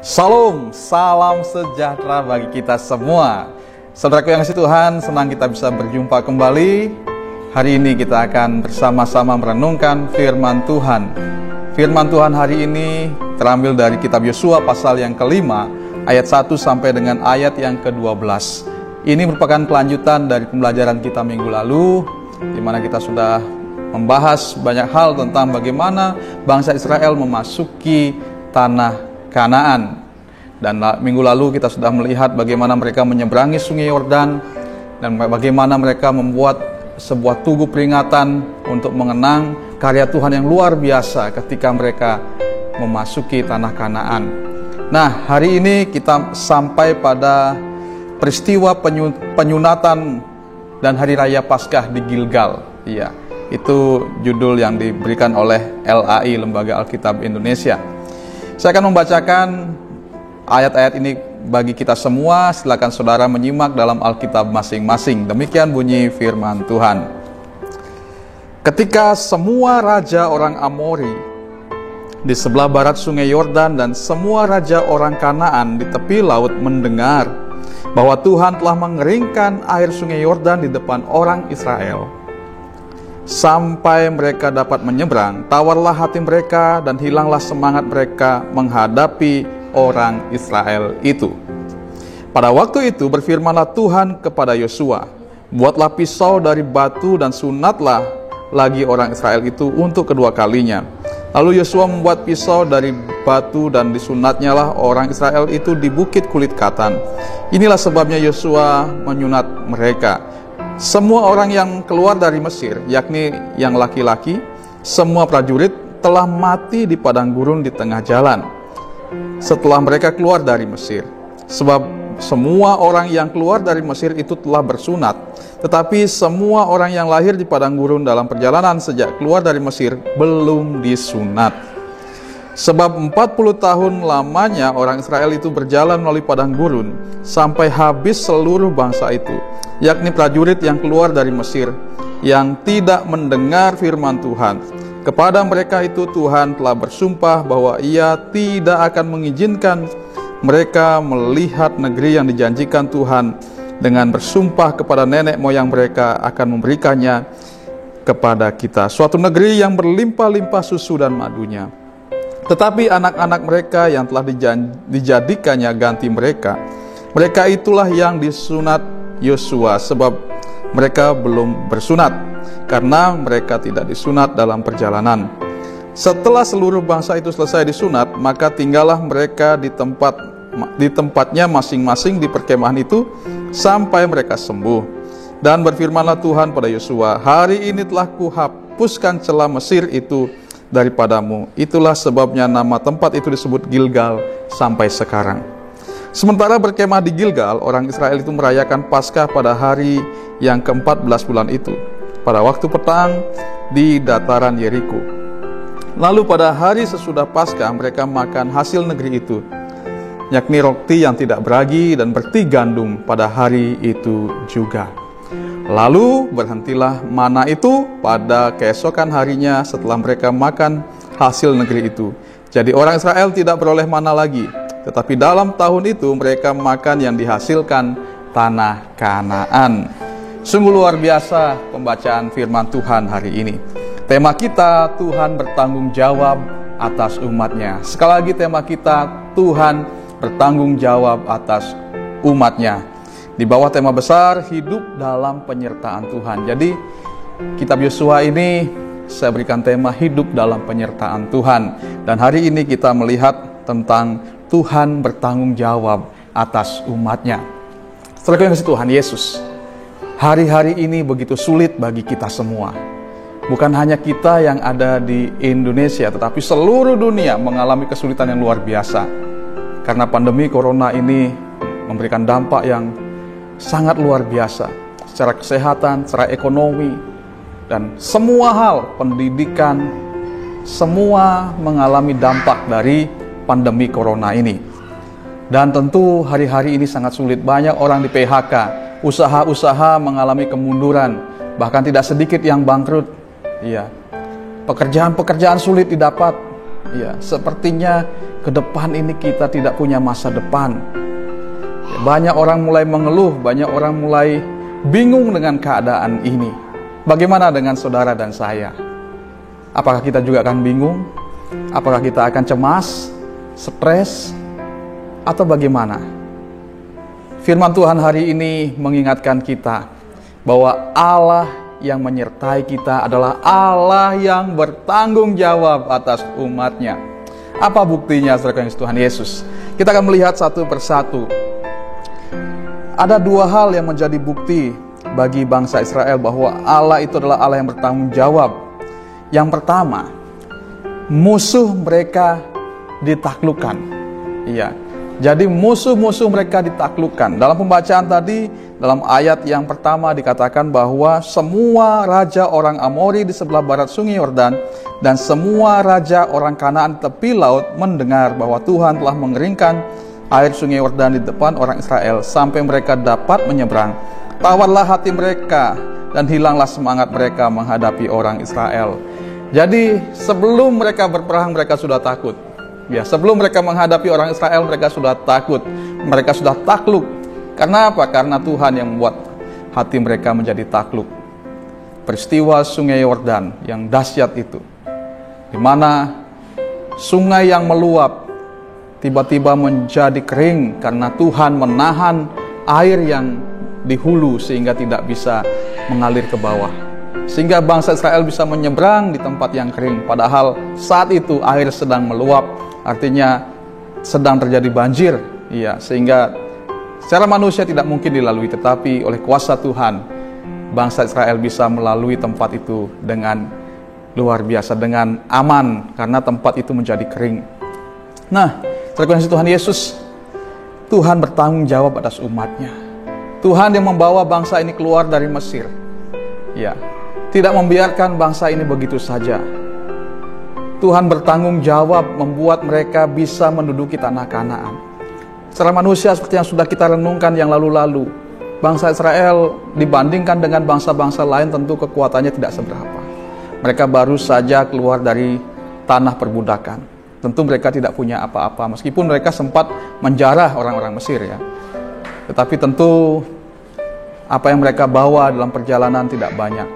Shalom, salam sejahtera bagi kita semua. Saudaraku yang kasih Tuhan, senang kita bisa berjumpa kembali. Hari ini kita akan bersama-sama merenungkan firman Tuhan. Firman Tuhan hari ini terambil dari kitab Yosua pasal yang kelima, ayat 1 sampai dengan ayat yang ke-12. Ini merupakan kelanjutan dari pembelajaran kita minggu lalu, di mana kita sudah membahas banyak hal tentang bagaimana bangsa Israel memasuki tanah Kanaan. Dan minggu lalu kita sudah melihat bagaimana mereka menyeberangi sungai Yordan dan bagaimana mereka membuat sebuah tugu peringatan untuk mengenang karya Tuhan yang luar biasa ketika mereka memasuki tanah Kanaan. Nah, hari ini kita sampai pada peristiwa penyunatan dan hari raya Paskah di Gilgal. Iya, itu judul yang diberikan oleh LAI, Lembaga Alkitab Indonesia. Saya akan membacakan ayat-ayat ini bagi kita semua. Silakan saudara menyimak dalam Alkitab masing-masing. Demikian bunyi firman Tuhan. Ketika semua raja orang Amori di sebelah barat sungai Yordan dan semua raja orang Kanaan di tepi laut mendengar bahwa Tuhan telah mengeringkan air sungai Yordan di depan orang Israel, sampai mereka dapat menyeberang, tawarlah hati mereka dan hilanglah semangat mereka menghadapi orang Israel itu. Pada waktu itu berfirmanlah Tuhan kepada Yosua, buatlah pisau dari batu dan sunatlah lagi orang Israel itu untuk kedua kalinya. Lalu Yosua membuat pisau dari batu dan disunatnya lah orang Israel itu di bukit kulit katan. Inilah sebabnya Yosua menyunat mereka. Semua orang yang keluar dari Mesir, yakni yang laki-laki, semua prajurit telah mati di padang gurun di tengah jalan setelah mereka keluar dari Mesir. Sebab semua orang yang keluar dari Mesir itu telah bersunat, tetapi semua orang yang lahir di padang gurun dalam perjalanan sejak keluar dari Mesir belum disunat. Sebab 40 tahun lamanya orang Israel itu berjalan melalui padang gurun sampai habis seluruh bangsa itu, yakni prajurit yang keluar dari Mesir, yang tidak mendengar firman Tuhan. Kepada mereka itu Tuhan telah bersumpah bahwa Ia tidak akan mengizinkan mereka melihat negeri yang dijanjikan Tuhan, dengan bersumpah kepada nenek moyang mereka akan memberikannya kepada kita, suatu negeri yang berlimpah-limpah susu dan madunya. Tetapi anak-anak mereka yang telah dijadikannya ganti mereka itulah yang disunat Yosua, sebab mereka belum bersunat, karena mereka tidak disunat dalam perjalanan. Setelah seluruh bangsa itu selesai disunat, maka tinggallah mereka di tempatnya masing-masing di perkemahan itu sampai mereka sembuh. Dan berfirmanlah Tuhan pada Yosua, hari ini telah kuhapuskan celah Mesir itu daripadamu. Itulah sebabnya nama tempat itu disebut Gilgal sampai sekarang. Sementara berkemah di Gilgal, orang Israel itu merayakan Paskah pada hari yang ke-14 bulan itu, pada waktu petang di dataran Yeriko. Lalu pada hari sesudah Paskah mereka makan hasil negeri itu, yakni roti yang tidak beragi dan berti gandum pada hari itu juga. Lalu berhentilah mana itu pada keesokan harinya setelah mereka makan hasil negeri itu. Jadi orang Israel tidak beroleh mana lagi, tetapi dalam tahun itu mereka makan yang dihasilkan tanah Kanaan. Sungguh luar biasa pembacaan firman Tuhan hari ini. Tema kita, Tuhan bertanggung jawab atas umatnya. Sekali lagi tema kita, Tuhan bertanggung jawab atas umatnya. Di bawah tema besar, hidup dalam penyertaan Tuhan. Jadi kitab Yosua ini saya berikan tema hidup dalam penyertaan Tuhan. Dan hari ini kita melihat tentang Tuhan bertanggung jawab atas umatnya. Saudara yang kasih Tuhan Yesus, hari-hari ini begitu sulit bagi kita semua. Bukan hanya kita yang ada di Indonesia, tetapi seluruh dunia mengalami kesulitan yang luar biasa. Karena pandemi corona ini memberikan dampak yang sangat luar biasa secara kesehatan, secara ekonomi, dan semua hal, pendidikan, semua mengalami dampak dari pandemi corona ini. Dan tentu hari-hari ini sangat sulit. Banyak orang di PHK, usaha-usaha mengalami kemunduran, bahkan tidak sedikit yang bangkrut. Iya, pekerjaan-pekerjaan sulit didapat, Ya, sepertinya ke depan ini kita tidak punya masa depan. Banyak orang mulai mengeluh, banyak orang mulai bingung dengan keadaan ini. Bagaimana dengan saudara dan saya? Apakah kita juga akan bingung? Apakah kita akan cemas, stres, atau bagaimana? Firman Tuhan hari ini mengingatkan kita bahwa Allah yang menyertai kita adalah Allah yang bertanggung jawab atas umatnya. Apa buktinya, saudara Tuhan Yesus? Kita akan melihat satu persatu. Ada dua hal yang menjadi bukti bagi bangsa Israel bahwa Allah itu adalah Allah yang bertanggung jawab. Yang pertama, musuh mereka ditaklukkan. Iya. Jadi musuh-musuh mereka ditaklukkan. Dalam pembacaan tadi, dalam ayat yang pertama dikatakan bahwa semua raja orang Amori di sebelah barat sungai Yordan dan semua raja orang Kanaan tepi laut mendengar bahwa Tuhan telah mengeringkan air sungai Yordan di depan orang Israel sampai mereka dapat menyeberang. Tawarlah hati mereka dan hilanglah semangat mereka menghadapi orang Israel. Jadi sebelum mereka berperang mereka sudah takut. Ya, sebelum mereka menghadapi orang Israel mereka sudah takut. Mereka sudah takluk. Karena apa? Karena Tuhan yang membuat hati mereka menjadi takluk. Peristiwa sungai Yordan yang dahsyat itu, di mana sungai yang meluap tiba-tiba menjadi kering karena Tuhan menahan air yang di hulu sehingga tidak bisa mengalir ke bawah. Sehingga bangsa Israel bisa menyeberang di tempat yang kering. Padahal saat itu air sedang meluap, artinya sedang terjadi banjir. Iya, sehingga secara manusia tidak mungkin dilalui, tetapi oleh kuasa Tuhan bangsa Israel bisa melalui tempat itu dengan luar biasa, dengan aman, karena tempat itu menjadi kering. Nah, terkasih Tuhan Yesus, Tuhan bertanggung jawab atas umatnya. Tuhan yang membawa bangsa ini keluar dari Mesir. Ya, tidak membiarkan bangsa ini begitu saja. Tuhan bertanggung jawab membuat mereka bisa menduduki tanah Kanaan. Secara manusia seperti yang sudah kita renungkan yang lalu-lalu, bangsa Israel dibandingkan dengan bangsa-bangsa lain tentu kekuatannya tidak seberapa. Mereka baru saja keluar dari tanah perbudakan. Tentu mereka tidak punya apa-apa, meskipun mereka sempat menjarah orang-orang Mesir ya. Tetapi tentu apa yang mereka bawa dalam perjalanan tidak banyak.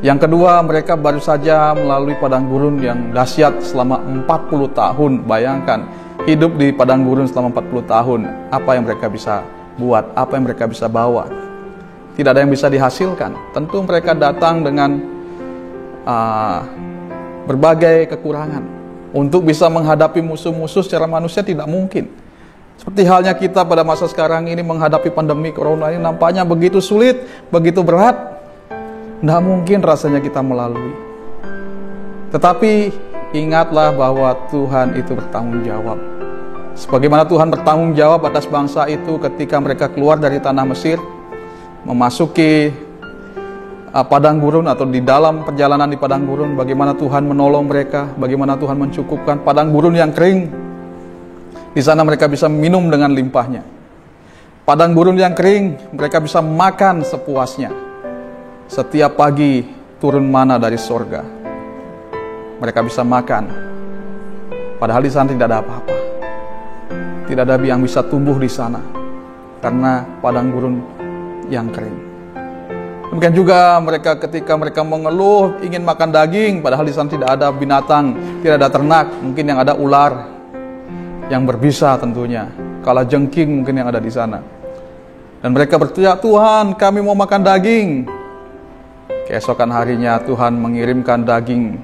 Yang kedua, mereka baru saja melalui padang gurun yang dahsyat selama 40 tahun. Bayangkan, hidup di padang gurun selama 40 tahun. Apa yang mereka bisa buat, apa yang mereka bisa bawa. Tidak ada yang bisa dihasilkan. Tentu mereka datang dengan berbagai kekurangan. Untuk bisa menghadapi musuh-musuh secara manusia tidak mungkin. Seperti halnya kita pada masa sekarang ini menghadapi pandemi corona ini nampaknya begitu sulit, begitu berat. Tidak mungkin rasanya kita melalui. Tetapi ingatlah bahwa Tuhan itu bertanggung jawab. Sebagaimana Tuhan bertanggung jawab atas bangsa itu ketika mereka keluar dari tanah Mesir, memasuki padang gurun atau di dalam perjalanan di padang gurun, bagaimana Tuhan menolong mereka, bagaimana Tuhan mencukupkan padang gurun yang kering. Di sana mereka bisa minum dengan limpahnya. Padang gurun yang kering, mereka bisa makan sepuasnya. Setiap pagi turun mana dari sorga. Mereka bisa makan. Padahal di sana tidak ada apa-apa. Tidak ada yang bisa tumbuh di sana. Karena padang gurun yang kering. Demikian juga mereka ketika mereka mengeluh ingin makan daging. Padahal di sana tidak ada binatang, tidak ada ternak. Mungkin yang ada ular yang berbisa tentunya. Kalajengking mungkin yang ada di sana. Dan mereka berteriak, Tuhan kami mau makan daging. Keesokan harinya Tuhan mengirimkan daging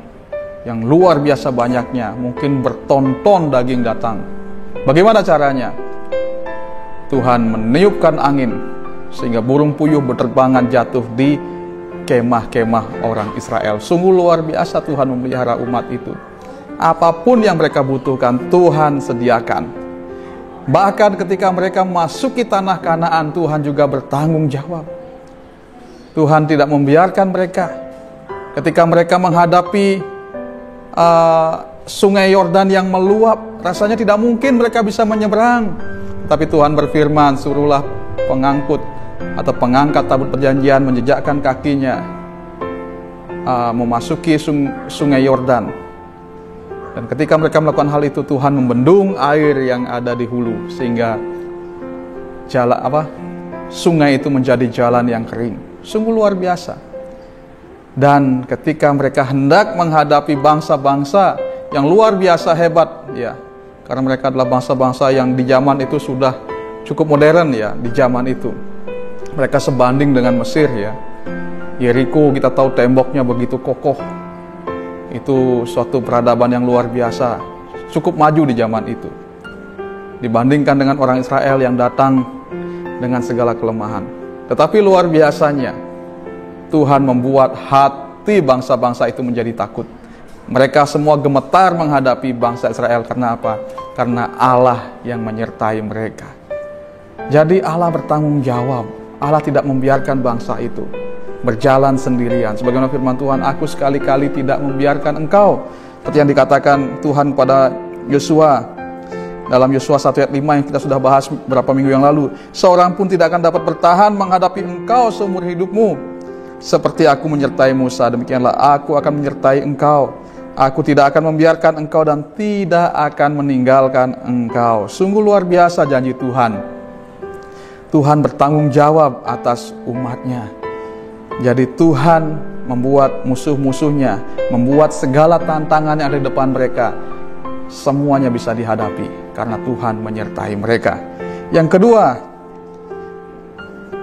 yang luar biasa banyaknya. Mungkin berton-ton daging datang. Bagaimana caranya? Tuhan meniupkan angin sehingga burung puyuh berterbangan jatuh di kemah-kemah orang Israel. Sungguh luar biasa Tuhan memelihara umat itu. Apapun yang mereka butuhkan Tuhan sediakan. Bahkan ketika mereka masuki tanah Kanaan, Tuhan juga bertanggung jawab. Tuhan tidak membiarkan mereka. Ketika mereka menghadapi sungai Yordan yang meluap, rasanya tidak mungkin mereka bisa menyeberang. Tapi Tuhan berfirman, suruhlah pengangkut atau pengangkat tabut perjanjian menjejakkan kakinya memasuki sungai Yordan. Dan ketika mereka melakukan hal itu, Tuhan membendung air yang ada di hulu sehingga sungai itu menjadi jalan yang kering. Sungguh luar biasa. Dan ketika mereka hendak menghadapi bangsa-bangsa yang luar biasa hebat, ya, karena mereka adalah bangsa-bangsa yang di zaman itu sudah cukup modern, ya, di zaman itu. Mereka sebanding dengan Mesir, ya. Yeriko kita tahu temboknya begitu kokoh. Itu suatu peradaban yang luar biasa, cukup maju di zaman itu. Dibandingkan dengan orang Israel yang datang dengan segala kelemahan. Tetapi luar biasanya, Tuhan membuat hati bangsa-bangsa itu menjadi takut. Mereka semua gemetar menghadapi bangsa Israel. Karena apa? Karena Allah yang menyertai mereka. Jadi Allah bertanggung jawab. Allah tidak membiarkan bangsa itu berjalan sendirian. Sebagaimana firman Tuhan, aku sekali-kali tidak membiarkan engkau. Seperti yang dikatakan Tuhan pada Yosua. Dalam Yosua 1 ayat 5 yang kita sudah bahas beberapa minggu yang lalu. Seorang pun tidak akan dapat bertahan menghadapi engkau seumur hidupmu. Seperti aku menyertai Musa, demikianlah aku akan menyertai engkau. Aku tidak akan membiarkan engkau dan tidak akan meninggalkan engkau. Sungguh luar biasa janji Tuhan. Tuhan bertanggung jawab atas umatnya. Jadi Tuhan membuat musuh-musuhnya, membuat segala tantangan yang ada di depan mereka, semuanya bisa dihadapi karena Tuhan menyertai mereka. Yang kedua,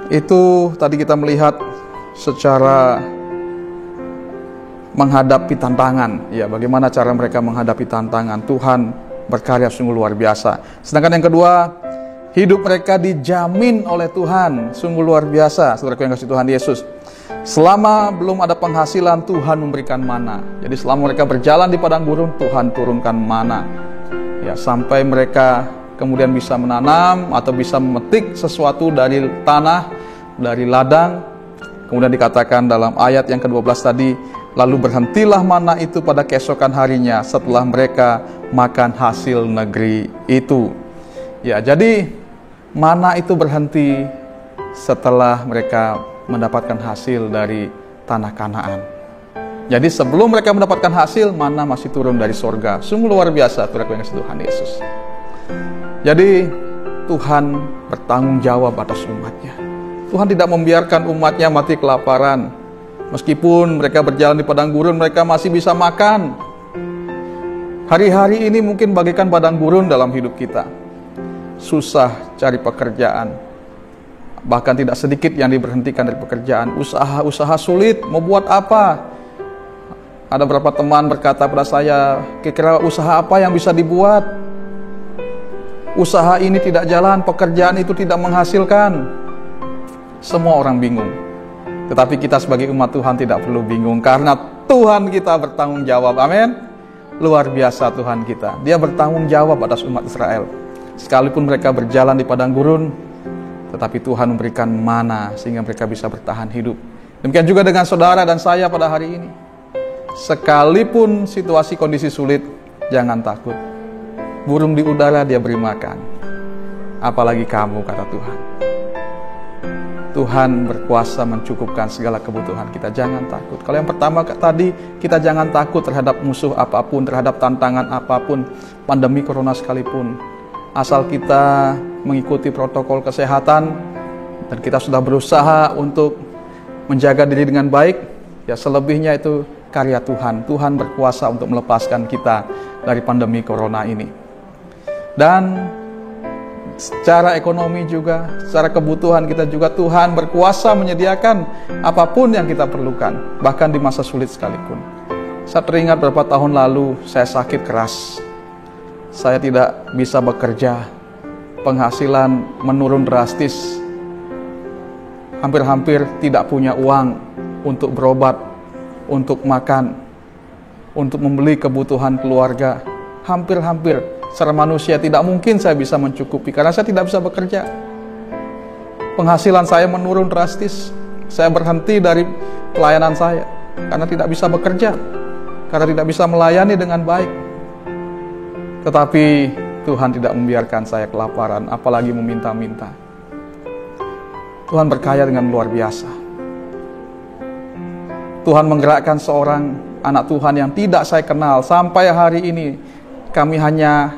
itu tadi kita melihat secara menghadapi tantangan. Ya, bagaimana cara mereka menghadapi tantangan. Tuhan berkarya sungguh luar biasa. Sedangkan yang kedua, hidup mereka dijamin oleh Tuhan. Sungguh luar biasa, saudaraku yang kasih Tuhan Yesus. Selama belum ada penghasilan, Tuhan memberikan mana. Jadi selama mereka berjalan di padang gurun, Tuhan turunkan mana. Ya, sampai mereka kemudian bisa menanam atau bisa memetik sesuatu dari tanah, dari ladang. Kemudian dikatakan dalam ayat yang ke-12 tadi, lalu berhentilah mana itu pada keesokan harinya setelah mereka makan hasil negeri itu. Ya, jadi mana itu berhenti setelah mereka mendapatkan hasil dari tanah Kanaan. Jadi sebelum mereka mendapatkan hasil, mana masih turun dari sorga. Sungguh luar biasa, saudaraku yang kasih Tuhan Yesus. Jadi Tuhan bertanggung jawab atas umatnya. Tuhan tidak membiarkan umatnya mati kelaparan. Meskipun mereka berjalan di padang gurun, mereka masih bisa makan. Hari-hari ini mungkin bagaikan padang gurun dalam hidup kita. Susah cari pekerjaan. Bahkan tidak sedikit yang diberhentikan dari pekerjaan. Usaha-usaha sulit, mau buat apa? Ada beberapa teman berkata pada saya, kira-kira usaha apa yang bisa dibuat? Usaha ini tidak jalan, pekerjaan itu tidak menghasilkan. Semua orang bingung. Tetapi kita sebagai umat Tuhan tidak perlu bingung, karena Tuhan kita bertanggung jawab. Amin. Luar biasa Tuhan kita. Dia bertanggung jawab atas umat Israel. Sekalipun mereka berjalan di padang gurun, tetapi Tuhan memberikan mana sehingga mereka bisa bertahan hidup. Demikian juga dengan saudara dan saya pada hari ini. Sekalipun situasi kondisi sulit, jangan takut. Burung di udara dia beri makan. Apalagi kamu, kata Tuhan. Tuhan berkuasa mencukupkan segala kebutuhan kita. Jangan takut. Kalau yang pertama tadi, kita jangan takut terhadap musuh apapun, terhadap tantangan apapun, pandemi corona sekalipun. Asal kita mengikuti protokol kesehatan dan kita sudah berusaha untuk menjaga diri dengan baik, ya selebihnya itu karya Tuhan. Tuhan berkuasa untuk melepaskan kita dari pandemi corona ini. Dan secara ekonomi juga, secara kebutuhan kita juga, Tuhan berkuasa menyediakan apapun yang kita perlukan, bahkan di masa sulit sekalipun. Saya teringat beberapa tahun lalu saya sakit keras. Saya tidak bisa bekerja, penghasilan menurun drastis, hampir-hampir tidak punya uang untuk berobat, untuk makan, untuk membeli kebutuhan keluarga. Hampir-hampir secara manusia tidak mungkin saya bisa mencukupi karena saya tidak bisa bekerja. Penghasilan saya menurun drastis. Saya berhenti dari pelayanan saya karena tidak bisa bekerja, karena tidak bisa melayani dengan baik. Tetapi Tuhan tidak membiarkan saya kelaparan, apalagi meminta-minta. Tuhan berkaya dengan luar biasa. Tuhan menggerakkan seorang anak Tuhan yang tidak saya kenal. Sampai hari ini kami hanya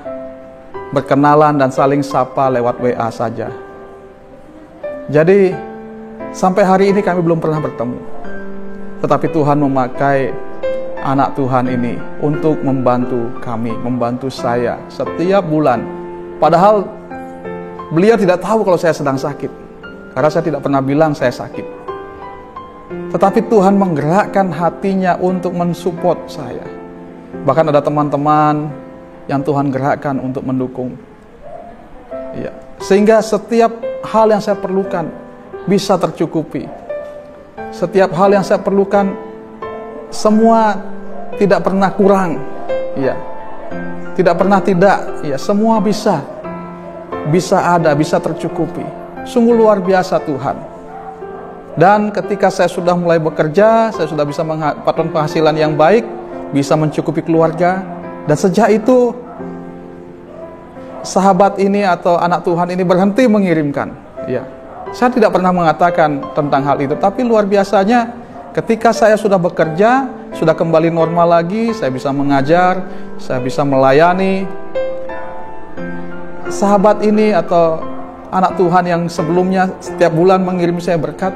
berkenalan dan saling sapa lewat WA saja. Jadi sampai hari ini kami belum pernah bertemu. Tetapi Tuhan memakai anak Tuhan ini untuk membantu kami, membantu saya setiap bulan. Padahal beliau tidak tahu kalau saya sedang sakit, karena saya tidak pernah bilang saya sakit. Tetapi Tuhan menggerakkan hatinya untuk mensupport saya. Bahkan ada teman-teman yang Tuhan gerakkan untuk mendukung. Ya, sehingga setiap hal yang saya perlukan bisa tercukupi. Setiap hal yang saya perlukan semua tidak pernah kurang. Ya. Tidak pernah tidak, ya, semua bisa ada, bisa tercukupi. Sungguh luar biasa Tuhan. Dan ketika saya sudah mulai bekerja, saya sudah bisa mendapatkan penghasilan yang baik, bisa mencukupi keluarga. Dan sejak itu, sahabat ini atau anak Tuhan ini berhenti mengirimkan. Ya, saya tidak pernah mengatakan tentang hal itu, tapi luar biasanya ketika saya sudah bekerja, sudah kembali normal lagi, saya bisa mengajar, saya bisa melayani. Sahabat ini atau anak Tuhan yang sebelumnya setiap bulan mengirim saya berkat,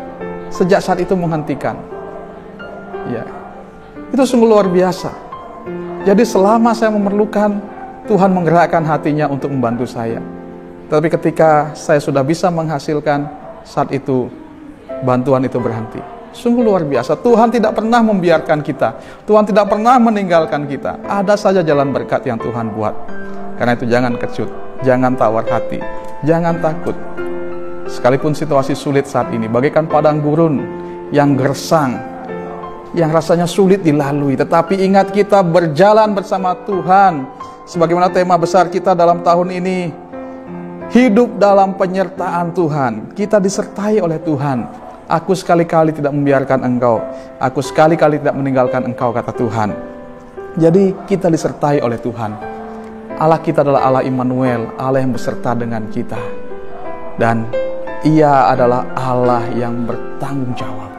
sejak saat itu menghentikan. Ya, itu sungguh luar biasa. Jadi selama saya memerlukan, Tuhan menggerakkan hatinya untuk membantu saya. Tapi ketika saya sudah bisa menghasilkan, saat itu bantuan itu berhenti. Sungguh luar biasa. Tuhan tidak pernah membiarkan kita. Tuhan tidak pernah meninggalkan kita. Ada saja jalan berkat yang Tuhan buat. Karena itu jangan kecut, jangan tawar hati, jangan takut. Sekalipun situasi sulit saat ini, bagaikan padang gurun yang gersang, yang rasanya sulit dilalui. Tetapi ingat, kita berjalan bersama Tuhan. Sebagaimana tema besar kita dalam tahun ini, hidup dalam penyertaan Tuhan. Kita disertai oleh Tuhan. Aku sekali-kali tidak membiarkan engkau. Aku sekali-kali tidak meninggalkan engkau, kata Tuhan. Jadi kita disertai oleh Tuhan. Allah kita adalah Allah Immanuel, Allah yang beserta dengan kita. Dan Ia adalah Allah yang bertanggung jawab.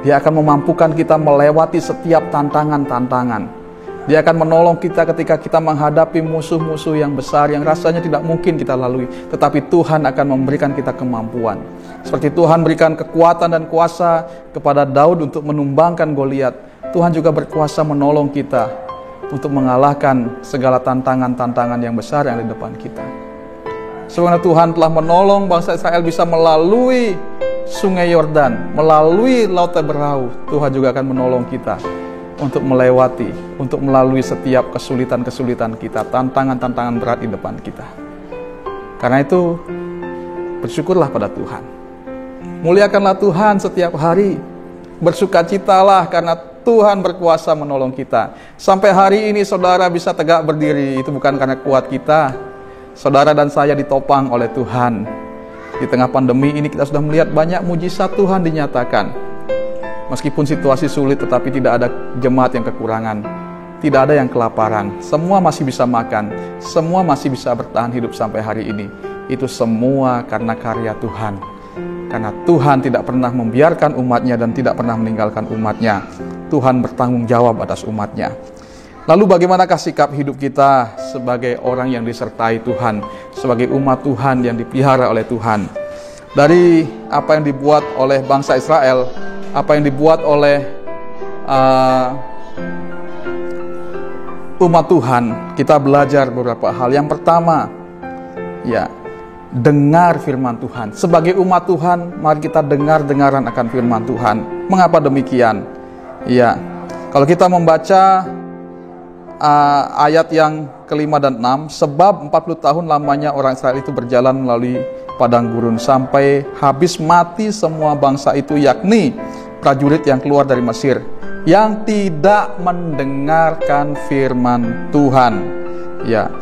Dia akan memampukan kita melewati setiap tantangan-tantangan. Dia akan menolong kita ketika kita menghadapi musuh-musuh yang besar yang rasanya tidak mungkin kita lalui. Tetapi Tuhan akan memberikan kita kemampuan. Seperti Tuhan berikan kekuatan dan kuasa kepada Daud untuk menumbangkan Goliat, Tuhan juga berkuasa menolong kita untuk mengalahkan segala tantangan-tantangan yang besar yang ada di depan kita. Sebagaimana Tuhan telah menolong bangsa Israel bisa melalui Sungai Yordan, melalui Laut Teberau, Tuhan juga akan menolong kita untuk melewati, untuk melalui setiap kesulitan-kesulitan kita, tantangan-tantangan berat di depan kita. Karena itu, bersyukurlah pada Tuhan. Muliakanlah Tuhan setiap hari. Bersukacitalah karena Tuhan berkuasa menolong kita. Sampai hari ini saudara bisa tegak berdiri, itu bukan karena kuat kita. Saudara dan saya ditopang oleh Tuhan. Di tengah pandemi ini kita sudah melihat banyak mujizat Tuhan dinyatakan. Meskipun situasi sulit, tetapi tidak ada jemaat yang kekurangan. Tidak ada yang kelaparan. Semua masih bisa makan. Semua masih bisa bertahan hidup sampai hari ini. Itu semua karena karya Tuhan. Karena Tuhan tidak pernah membiarkan umatnya dan tidak pernah meninggalkan umatnya. Tuhan bertanggung jawab atas umatnya. Lalu bagaimanakah sikap hidup kita sebagai orang yang disertai Tuhan, sebagai umat Tuhan yang dipelihara oleh Tuhan? Dari apa yang dibuat oleh bangsa Israel, apa yang dibuat oleh umat Tuhan, kita belajar beberapa hal. Yang pertama, ya, dengar firman Tuhan. Sebagai umat Tuhan, mari kita dengar-dengaran akan firman Tuhan. Mengapa demikian? Ya, kalau kita membaca ayat yang kelima dan 6, sebab 40 tahun lamanya orang Israel itu berjalan melalui padang gurun sampai habis mati semua bangsa itu, yakni prajurit yang keluar dari Mesir, yang tidak mendengarkan firman Tuhan. Ya,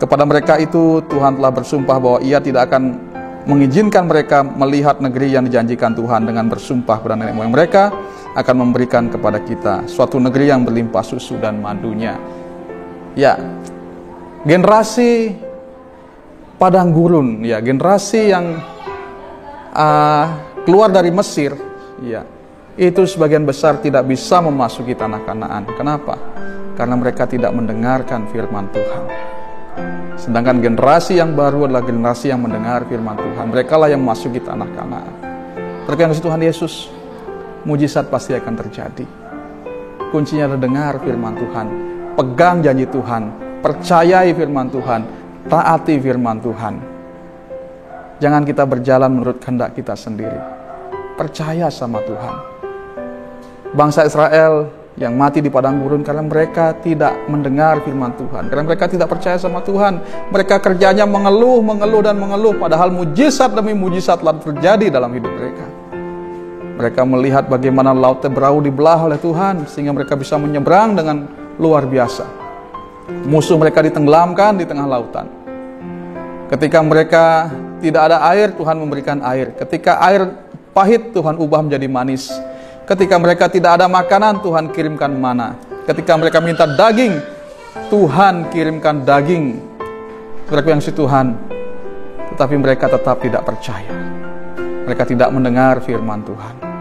kepada mereka itu Tuhan telah bersumpah bahwa Ia tidak akan mengizinkan mereka melihat negeri yang dijanjikan Tuhan, dengan bersumpah kepada nenek moyang mereka akan memberikan kepada kita suatu negeri yang berlimpah susu dan madunya. Ya, generasi padang gurun, ya, generasi yang keluar dari Mesir, ya, itu sebagian besar tidak bisa memasuki tanah Kanaan. Kenapa? Karena mereka tidak mendengarkan firman Tuhan. Sedangkan generasi yang baru adalah generasi yang mendengar firman Tuhan. Mereka lah yang memasuki tanah Kanaan. Tapi yang Tuhan Yesus, mujizat pasti akan terjadi. Kuncinya adalah dengar firman Tuhan, pegang janji Tuhan, percayai firman Tuhan, taati firman Tuhan. Jangan kita berjalan menurut kehendak kita sendiri. Percaya sama Tuhan. Bangsa Israel yang mati di padang gurun karena mereka tidak mendengar firman Tuhan, karena mereka tidak percaya sama Tuhan. Mereka kerjanya mengeluh, padahal mujizat demi mujizat telah terjadi dalam hidup mereka. Mereka melihat bagaimana laut Tebrau dibelah oleh Tuhan sehingga mereka bisa menyeberang dengan luar biasa. Musuh mereka ditenggelamkan di tengah lautan. Ketika mereka tidak ada air, Tuhan memberikan air. Ketika air pahit, Tuhan ubah menjadi manis. Ketika mereka tidak ada makanan, Tuhan kirimkan mana. Ketika mereka minta daging, Tuhan kirimkan daging. Frekuensi Tuhan. Tetapi mereka tetap tidak percaya. Mereka tidak mendengar firman Tuhan.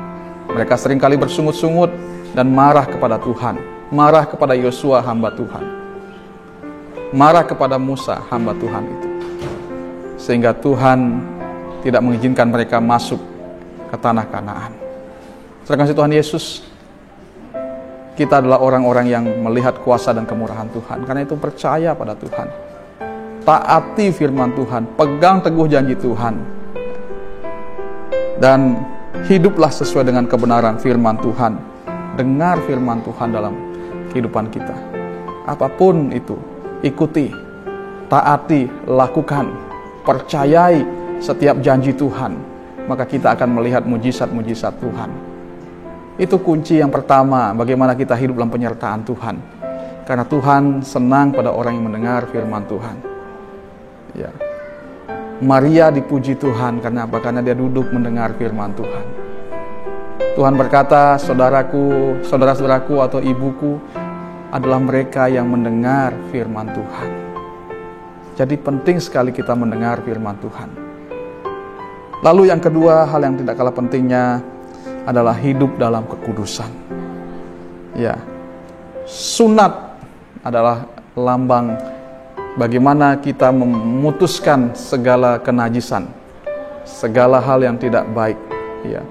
Mereka seringkali bersungut-sungut dan marah kepada Tuhan. Marah kepada Yosua hamba Tuhan. Marah kepada Musa hamba Tuhan itu. Sehingga Tuhan tidak mengizinkan mereka masuk ke tanah Kanaan. Terkasih Tuhan Yesus, kita adalah orang-orang yang melihat kuasa dan kemurahan Tuhan. Karena itu percaya pada Tuhan. Taati firman Tuhan, pegang teguh janji Tuhan. Dan hiduplah sesuai dengan kebenaran firman Tuhan. Dengar firman Tuhan dalam kehidupan kita. Apapun itu, ikuti, taati, lakukan, percayai setiap janji Tuhan. Maka kita akan melihat mujizat-mujizat Tuhan. Itu kunci yang pertama, bagaimana kita hidup dalam penyertaan Tuhan. Karena Tuhan senang pada orang yang mendengar firman Tuhan. Ya. Maria dipuji Tuhan karena apa? Karena dia duduk mendengar firman Tuhan. Tuhan berkata, saudaraku, saudara-saudaraku atau ibuku adalah mereka yang mendengar firman Tuhan. Jadi penting sekali kita mendengar firman Tuhan. Lalu yang kedua, hal yang tidak kalah pentingnya adalah hidup dalam kekudusan. Ya, sunat adalah lambang bagaimana kita memutuskan segala kenajisan, segala hal yang tidak baik. Ya,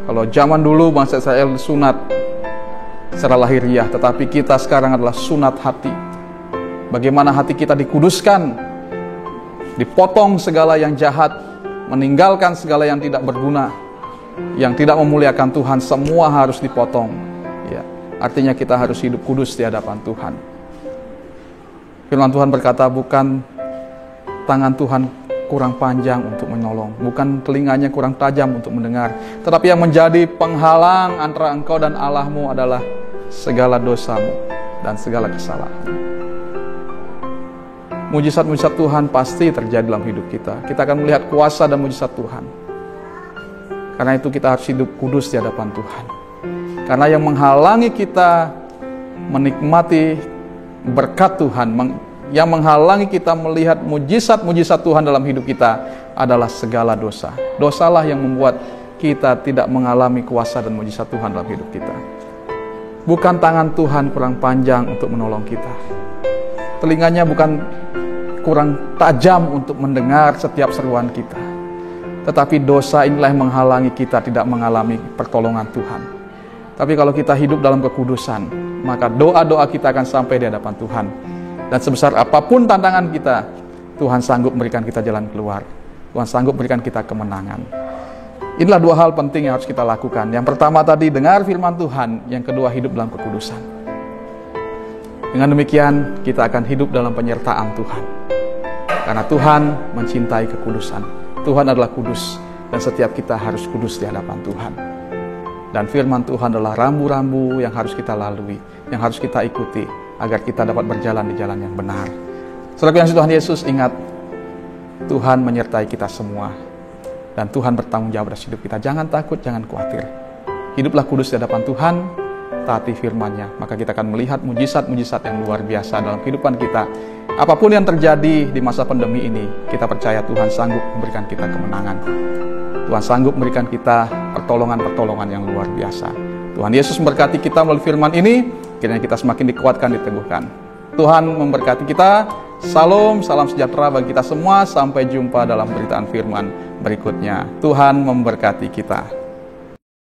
kalau zaman dulu bangsa Israel sunat secara lahiriah, tetapi kita sekarang adalah sunat hati. Bagaimana hati kita dikuduskan, dipotong segala yang jahat, meninggalkan segala yang tidak berguna, yang tidak memuliakan Tuhan, semua harus dipotong. Ya, artinya kita harus hidup kudus di hadapan Tuhan. Firman Tuhan berkata, bukan tangan Tuhan kurang panjang untuk menolong, bukan telinganya kurang tajam untuk mendengar, tetapi yang menjadi penghalang antara engkau dan Allahmu adalah segala dosamu dan segala kesalahanmu. Mujizat-mujizat Tuhan pasti terjadi dalam hidup kita. Kita akan melihat kuasa dan mujizat Tuhan. Karena itu kita harus hidup kudus di hadapan Tuhan. Karena yang menghalangi kita menikmati berkat Tuhan, yang menghalangi kita melihat mujizat-mujizat Tuhan dalam hidup kita adalah segala dosa. Dosalah yang membuat kita tidak mengalami kuasa dan mujizat Tuhan dalam hidup kita. Bukan tangan Tuhan kurang panjang untuk menolong kita. Telinganya bukan kurang tajam untuk mendengar setiap seruan kita. Tetapi dosa inilah yang menghalangi kita tidak mengalami pertolongan Tuhan. Tapi kalau kita hidup dalam kekudusan, maka doa-doa kita akan sampai di hadapan Tuhan. Dan sebesar apapun tantangan kita, Tuhan sanggup memberikan kita jalan keluar. Tuhan sanggup memberikan kita kemenangan. Inilah dua hal penting yang harus kita lakukan. Yang pertama tadi, dengar firman Tuhan. Yang kedua, hidup dalam kekudusan. Dengan demikian, kita akan hidup dalam penyertaan Tuhan. Karena Tuhan mencintai kekudusan. Tuhan adalah kudus, dan setiap kita harus kudus di hadapan Tuhan. Dan firman Tuhan adalah rambu-rambu yang harus kita lalui, yang harus kita ikuti, agar kita dapat berjalan di jalan yang benar. Saudara yang Tuhan Yesus, ingat, Tuhan menyertai kita semua. Dan Tuhan bertanggung jawab atas hidup kita. Jangan takut, jangan khawatir. Hiduplah kudus di hadapan Tuhan, taati firman-Nya. Maka kita akan melihat mujizat-mujizat yang luar biasa dalam kehidupan kita. Apapun yang terjadi di masa pandemi ini, kita percaya Tuhan sanggup memberikan kita kemenangan. Tuhan sanggup memberikan kita pertolongan-pertolongan yang luar biasa. Tuhan Yesus memberkati kita melalui firman ini, kiranya kita semakin dikuatkan, diteguhkan. Tuhan memberkati kita. Salam sejahtera bagi kita semua. Sampai jumpa dalam beritaan firman berikutnya. Tuhan memberkati kita.